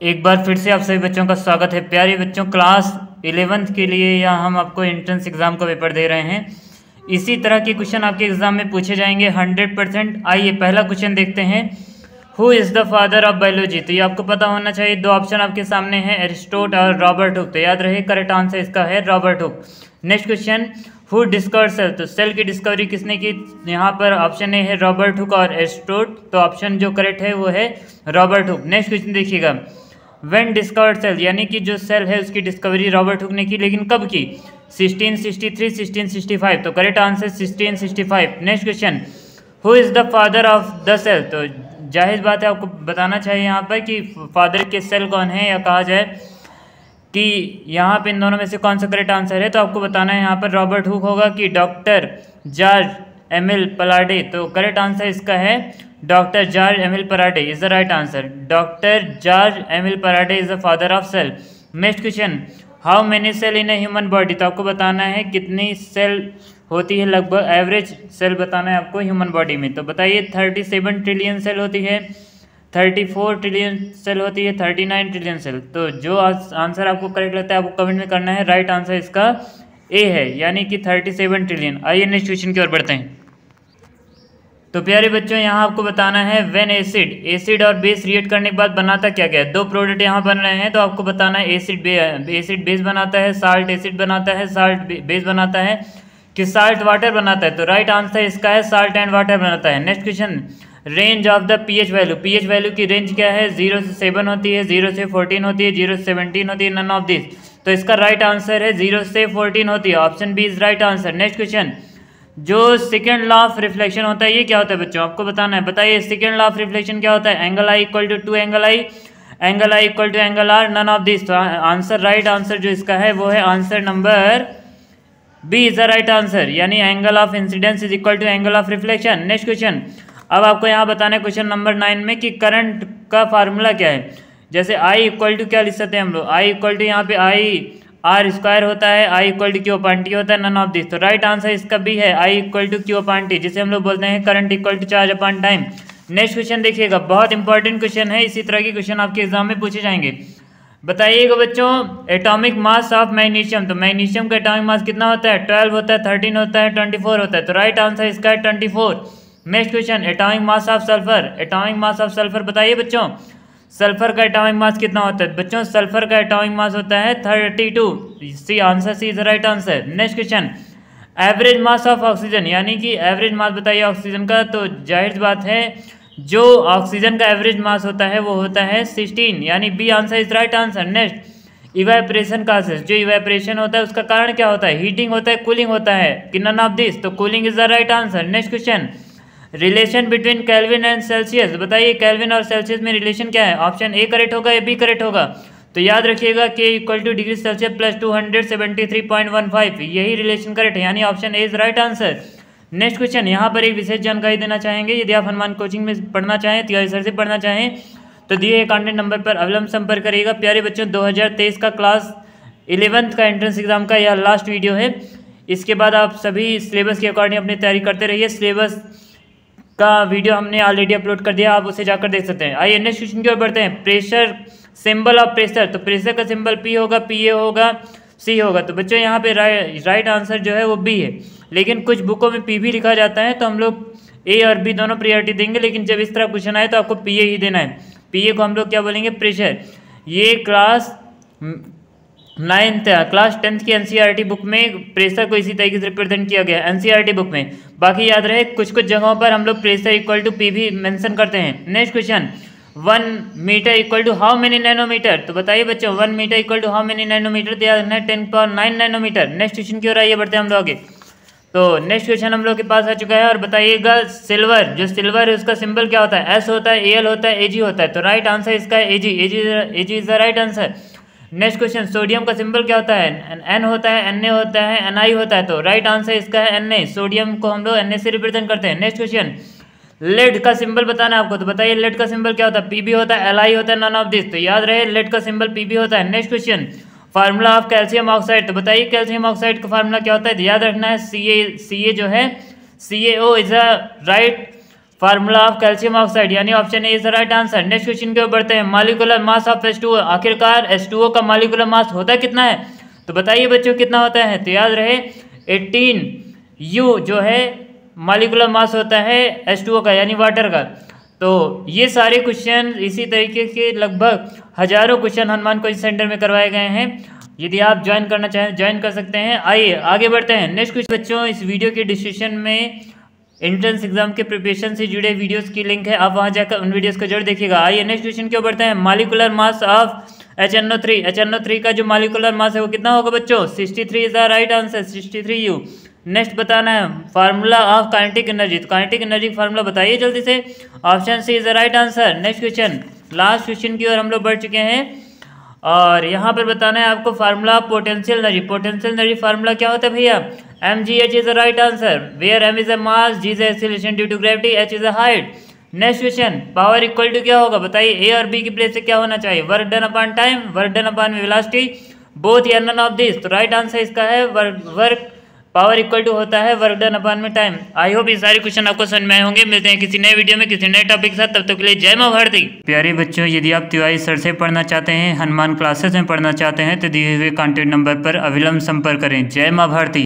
एक बार फिर से आप सभी बच्चों का स्वागत है। प्यारे बच्चों, क्लास 11th के लिए यहाँ हम आपको एंट्रेंस एग्जाम का पेपर दे रहे हैं। इसी तरह के क्वेश्चन आपके एग्जाम में पूछे जाएंगे 100%। आइए पहला क्वेश्चन देखते हैं। Who is the father of biology? तो ये आपको पता होना चाहिए। दो ऑप्शन आपके सामने हैं, एरिस्टोट और रॉबर्ट हुक। तो याद रहे, करेक्ट आंसर इसका है Robert Hooke. Next question, who discover cell? तो सेल की डिस्कवरी किसने की? यहाँ पर ऑप्शन ए है रॉबर्ट हुक और एरिस्टोट। तो ऑप्शन जो करेक्ट है वो है रॉबर्ट हुक। नेक्स्ट क्वेश्चन देखिएगा, व्हेन डिस्कवर्ड सेल, यानी कि जो सेल है उसकी डिस्कवरी रॉबर्ट हुक ने की, लेकिन कब की? 1663, 1665। तो correct answer 1665। Next question, who is the father of the cell? तो जाहिर बात है आपको बताना चाहिए यहाँ पर कि फादर के सेल कौन है, या कहा जाए कि यहाँ पे इन दोनों में से कौन सा करेक्ट आंसर है। तो आपको बताना है यहाँ पर रॉबर्ट हुक होगा कि डॉक्टर जॉर्ज एमिल पलाडे। तो करेक्ट आंसर इसका है doctor George Emil Palade is the right answer. Doctor George Emil Palade is the father of cell. Next question, how many cell in a human body? तो आपको बताना है कितनी cell होती है, लगभग एवरेज सेल बताना है आपको ह्यूमन बॉडी में। तो बताइए 37 ट्रिलियन सेल होती है, 34 ट्रिलियन सेल होती है, 39 ट्रिलियन सेल। तो जो आंसर आपको करेक्ट लगता है आपको कमेंट में करना है। राइट आंसर इसका ए है, यानी कि 37 ट्रिलियन। आइए नेक्स्ट क्वेश्चन की ओर बढ़ते हैं। तो प्यारे बच्चों, यहाँ आपको बताना है व्हेन एसिड और बेस रिएक्ट करने के बाद बनाता क्या क्या है। दो प्रोडक्ट यहाँ बन रहे हैं, तो आपको बताना है एसिड बेस बनाता है, साल्ट एसिड बनाता है, साल्ट बेस बनाता है, कि साल्ट वाटर बनाता है। तो राइट आंसर इसका है साल्ट एंड वाटर बनाता है। Next question, range of the pH value? PH value की रेंज क्या है? 0 से 7 होती है, 0 से 14 होती है, 0 से 17 होती है, नन ऑफ दिस। तो इसका राइट आंसर है 0 से 14 होती है। Option B is right answer. Next question, जो सेकेंड लॉ ऑफ रिफ्लेक्शन होता है ये क्या होता है बच्चों? आपको बताना है। बताइए सेकेंड लॉ ऑफ रिफ्लेक्शन क्या होता है? Angle I equal to angle I, angle I equal to angle R, none of this. तो आंसर राइट आंसर जो इसका है वो है answer number B is the right answer, यानी angle of incidence is equal to angle of reflection. Next question, अब आपको यहाँ बताना है क्वेश्चन नंबर 9 में कि करंट का फार्मूला क्या है। जैसे आई इक्वल टू क्या लिख सकते हैं हम लोग? आई इक्वल टू यहाँ पे आई आर स्क्वायर होता है, I equal to Q upon T होता है, नन ऑफ दिस। तो राइट आंसर इसका भी है I equal to Q upon T, जिसे हम लोग बोलते हैं current equal to charge upon time. Next question देखिएगा, बहुत इंपॉर्टेंट क्वेश्चन है। इसी तरह के क्वेश्चन आपके एग्जाम में पूछे जाएंगे। बताइएगा बच्चों, एटॉमिक मास ऑफ मैग्नीशियम? तो मैग्नीशियम का एटॉमिक मास कितना होता है? 12 होता है, 13 होता है, 24 होता है। तो राइट आंसर इसका है 24। Next question, atomic mass of sulphur? Atomic mass of sulphur बताइए बच्चों, सल्फर का एटॉमिक मास कितना होता है? बच्चों सल्फर का एटॉमिक मास होता है 32। C answer C is the right answer. Next question, average mass of oxygen, यानी कि एवरेज मास बताइए ऑक्सीजन का। तो जाहिर बात है जो ऑक्सीजन का एवरेज मास होता है वो होता है 16, यानी B answer is right answer. Next, evaporation causes? जो इवेपोरेशन होता है उसका कारण क्या होता है? हीटिंग होता है, कूलिंग होता है, कि नन ऑफ दिस? तो cooling is the right answer. Next question, relation between kelvin and Celsius? बताइए केल्विन और सेल्सियस में रिलेशन क्या है? ऑप्शन ए करेक्ट होगा या बी करेक्ट होगा? तो याद रखिएगा के equal two degree Celsius plus 273.15, यही रिलेशन करेक्ट है, यानी option A is right answer. Next question, यहाँ पर एक विशेष जानकारी देना चाहेंगे। यदि आप हनुमान कोचिंग में पढ़ना चाहें, तिवारी सर से पढ़ना चाहें, तो दिए गए कॉन्टेक्ट नंबर पर अवलंब संपर्क करिएगा। प्यारे बच्चों, 2023 का क्लास 11th का एंट्रेंस एग्जाम का यह लास्ट वीडियो है। इसके बाद आप सभी सिलेबस के अकॉर्डिंग अपनी तैयारी करते रहिए। सिलेबस का वीडियो हमने ऑलरेडी अपलोड कर दिया, आप उसे जाकर देख सकते हैं। आइए नेक्स्ट क्वेश्चन की ओर बढ़ते हैं। Pressure, symbol of pressure? तो प्रेशर का सिंबल पी होगा, पी ए होगा, सी होगा। तो बच्चों यहाँ पे राइट आंसर जो है वो बी है, लेकिन कुछ बुकों में पी भी लिखा जाता है, तो हम लोग ए और बी दोनों प्रायोरिटी देंगे। लेकिन जब इस तरह क्वेश्चन आए तो आपको पी ए ही देना है। पी ए को हम लोग क्या बोलेंगे? प्रेशर। ये क्लास 10th की एनसीईआरटी बुक में प्रेशर को इसी तरीके से रिप्रेजेंट किया गया है, एनसीईआरटी बुक में। बाकी याद रहे, कुछ कुछ जगहों पर हम लोग प्रेशर इक्वल टू पी भी मेंशन करते हैं। Next question, 1 metre equal to how many nanometre? तो बताइए बच्चों 1 metre equal to how many nanometre? तो याद रखना है 10⁹ नैनोमीटर। नेक्स्ट क्वेश्चन की ओर आइए बढ़ते हैं हम लोग आगे। तो नेक्स्ट क्वेश्चन हम लोग के पास आ चुका है, और बताइएगा सिल्वर, जो सिल्वर है उसका सिंबल क्या होता है? एस होता है, एल होता है, एजी होता है। तो राइट आंसर इसका है A G, A G is the right answer. Next question, sodium का सिंबल क्या होता है? एन होता है, एन होता है, एन आई होता है। तो राइट आंसर इसका है एन। सोडियम को हम लोग एन से रिप्रेजेंट करते हैं। नेक्स्ट क्वेश्चन, लेड का सिंबल बताना है आपको। तो बताइए लेड का सिंबल क्या होता है? पीबी होता है, एलआई होता है, नन ऑफ दिस। तो याद रहे लेड का सिंबल पीबी होता है। Next question, formula of calcium oxide? तो बताइए कैल्शियम ऑक्साइड का फार्मूला क्या होता है? याद रखना है सी ए जो है CaO is a right formula of calcium oxide, यानी option A is the right answer. Next question की ओर बढ़ते हैं। मॉलिक्यूलर मास ऑफ H2O, आखिरकार H2O का मॉलिक्यूलर मास होता कितना है? तो बताइए बच्चों कितना होता है? तो याद रहे 18U जो है मॉलिक्यूलर मास होता है H2O का, यानी वाटर का। तो ये सारे क्वेश्चन इसी तरीके के लगभग हजारों क्वेश्चन हनुमान कोचिंग सेंटर में करवाए गए हैं। यदि आप ज्वाइन करना चाहें ज्वाइन कर सकते हैं। आइए आगे बढ़ते हैं। नेक्स्ट क्वेश्चन बच्चों, इस वीडियो के डिस्क्रिप्शन में एंट्रेंस एग्जाम के प्रिपरेशन से जुड़े वीडियोस की लिंक है, आप वहां जाकर उन वीडियोस को जरूर देखिएगा। आइए नेक्स्ट क्वेश्चन की ओर बढ़ते हैं। मॉलिक्यूलर मास ऑफ HNO3 का जो मॉलिक्यूलर मास है वो कितना होगा बच्चों? 63 is the right answer, 63U। Next बताना है फार्मूला ऑफ काइनेटिक एनर्जी, तो काइनेटिक एनर्जी का फार्मूला बताइए जल्दी से। Option C is the right answer. Next question, last question की ओर हम लोग बढ़ चुके हैं और यहाँ पर बताना है आपको formula of potential energy. Potential energy formula क्या होता है भैया? mgh is the right answer, where m is a mass, g is acceleration due to gravity, h is a height. Next question, power equal to क्या होगा? बताइए ए और B की place से क्या होना चाहिए? Work done upon time, work done upon velocity, both या नन ऑफ दिस। तो राइट आंसर इसका है वर्क पावर इक्वल टू होता है वर्क डन अपॉन में टाइम। आई होप ये सारे क्वेश्चन आपको समझ में आए होंगे। मिलते हैं किसी नए वीडियो में किसी नए टॉपिक के साथ, तब तक के लिए जय मां भारती। प्यारे बच्चों, यदि आप तिवारी सर से पढ़ना चाहते हैं, हनुमान क्लासेस में पढ़ना चाहते हैं, तो दिए हुए कॉन्टैक्ट नंबर पर अविलंब संपर्क करें। जय मां भारती।